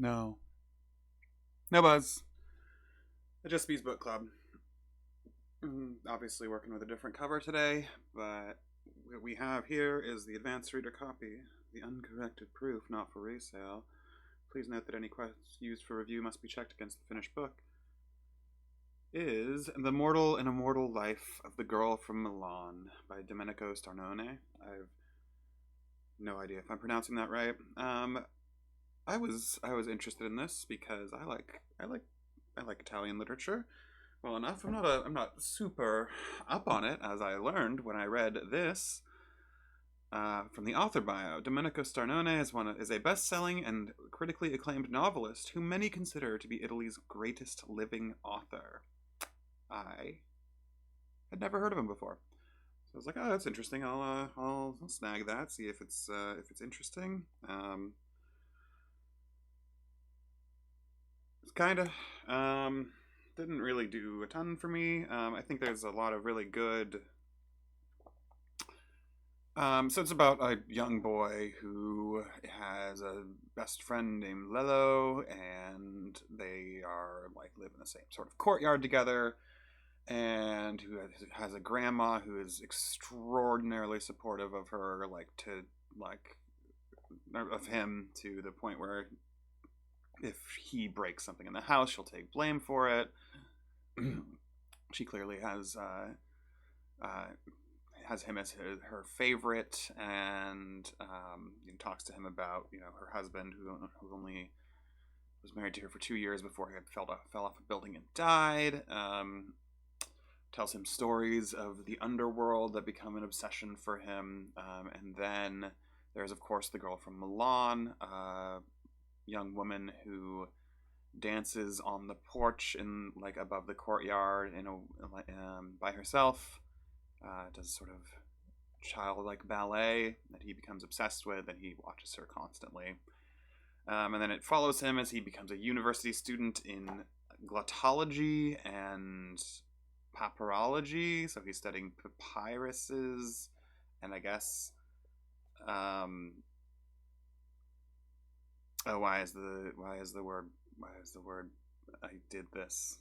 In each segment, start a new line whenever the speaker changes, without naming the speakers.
No. No buzz. The Just Bees Book Club. Obviously working with a different cover today, but what we have here is the advanced reader copy, the uncorrected proof, not for resale. Please note that any quests used for review must be checked against the finished book. Is The Mortal and Immortal Life of the Girl from Milan by Domenico Starnone. I've no idea if I'm pronouncing that right. I was interested in this because I like Italian literature well enough. I'm not super up on it, as I learned when I read this from the author bio. Domenico Starnone is a best-selling and critically acclaimed novelist who many consider to be Italy's greatest living author. I had never heard of him before, so I was like, "Oh, that's interesting. I'll snag that. See if it's interesting." It's kind of didn't really do a ton for me. I think there's a lot of really good. So it's about a young boy who has a best friend named Lello, and they are like live in the same sort of courtyard together, and who has a grandma who is extraordinarily supportive of her, like of him, to the point where if he breaks something in the house, she'll take blame for it. She clearly uh, has him as her favorite, and talks to him about her husband who only was married to her for 2 years before he had fell off a building and died. Tells him stories of the underworld that become an obsession for him, and then there's of course the girl from Milan, young woman who dances on the porch in like above the courtyard by herself. Does sort of childlike ballet that he becomes obsessed with, and he watches her constantly. And then it follows him as he becomes a university student in glottology and papyrology. So he's studying papyruses, and I guess oh, why is the word I did this?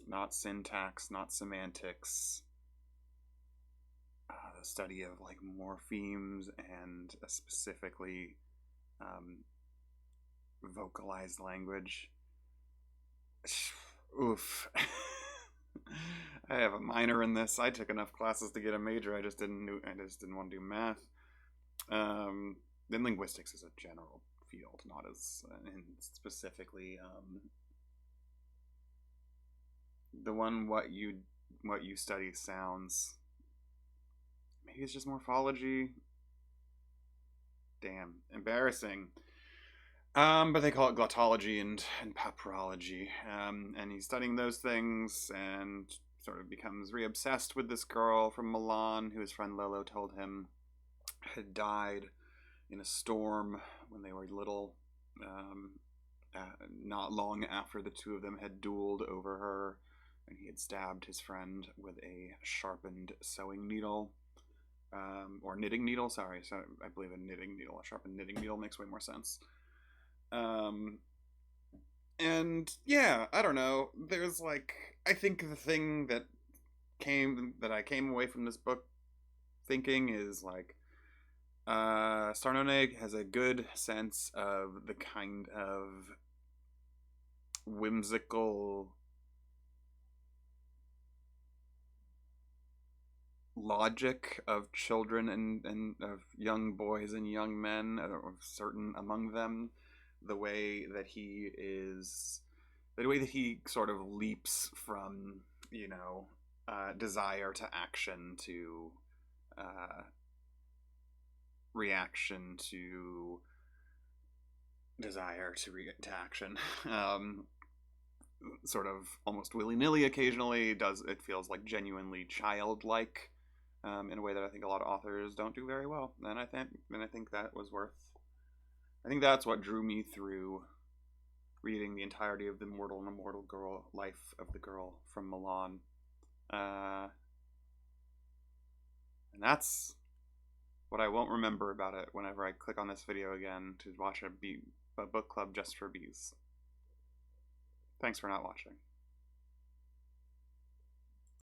Not syntax, not semantics. The study of like morphemes and specifically vocalized language. Oof. I have a minor in this. I took enough classes to get a major. I just didn't want to do math. Then linguistics is a general field, not as and specifically the one what you study sounds. Maybe it's just morphology. Damn, embarrassing. But they call it glottology and papyrology. And he's studying those things and sort of becomes re-obsessed with this girl from Milan who his friend Lolo told him had died in a storm when they were little, not long after the two of them had dueled over her, and he had stabbed his friend with a sharpened sewing needle. Or knitting needle, sorry. So I believe a knitting needle. A sharpened knitting needle makes way more sense. And yeah, I don't know. There's like, I think the thing that I came away from this book thinking is like, Starnone has a good sense of the kind of whimsical logic of children and of young boys and young men, or certain among them, the way that he sort of leaps from desire to action to reaction to desire to action. Sort of almost willy-nilly occasionally. It feels like genuinely childlike, in a way that I think a lot of authors don't do very well. And I think I think that's what drew me through reading the entirety of the Mortal and Immortal Girl Life of the Girl from Milan. And that's what I won't remember about it whenever I click on this video again to watch a book club just for bees. Thanks for not watching.